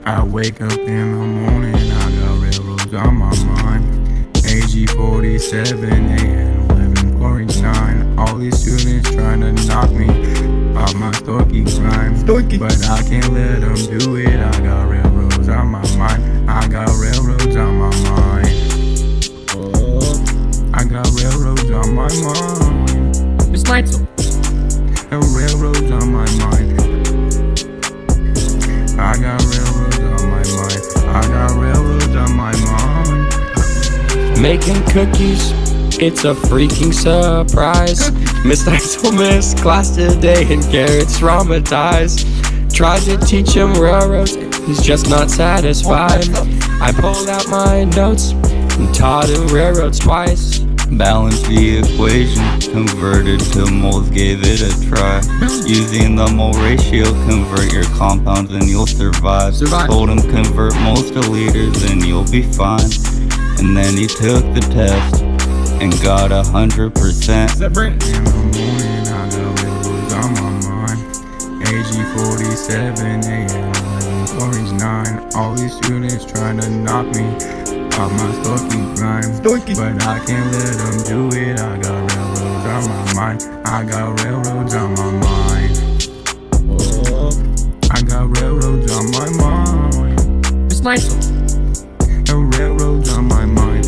I wake up in the morning, I got railroads on my mind. AG 47, AM 11:49. All these students trying to knock me off my Storky grind. But I can't let them do it. I got railroads on my mind. I got railroads on my mind. I got railroads on my mind. Miss Neitzel. The railroads on my mind. I got railroads on my mind. I got railroads on my mind. Making cookies, it's a freaking surprise. Miss Neitzel missed class today and Garrett's traumatized. Tried to teach him railroads, he's just not satisfied. I pulled out my notes and taught him railroads twice. Balance the equation, converted to moles, gave it a try. Using the mole ratio, convert your compounds and you'll survive. Told him convert moles to liters and you'll be fine. And then he took the test and got 100%. In the morning, I got railroads on my mind. AG 47, AM 11:49. All these students trying to knock me off my Storky grind. But I can't let them do it. I got railroads on my mind. I got railroads on my mind. I got railroads on my mind. Miss Neitzel. The railroads on my mind.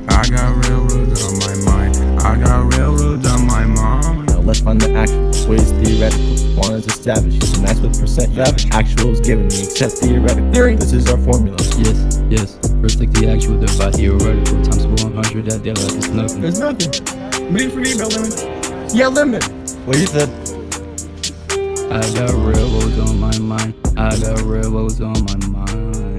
I got railroads on my mind. I got railroads on my mind. Now let's find the actual. What is theoretical? One is established. Use a max with percent average. Actual is given me except theoretical. Theory. This is our formula. Yes. First take the actual, divide theoretical times 100. That there is nothing. There's nothing. Waiting for me, Bell Limit. Yeah, limit. What you said? I got railroads on my mind. I got railroads on my mind.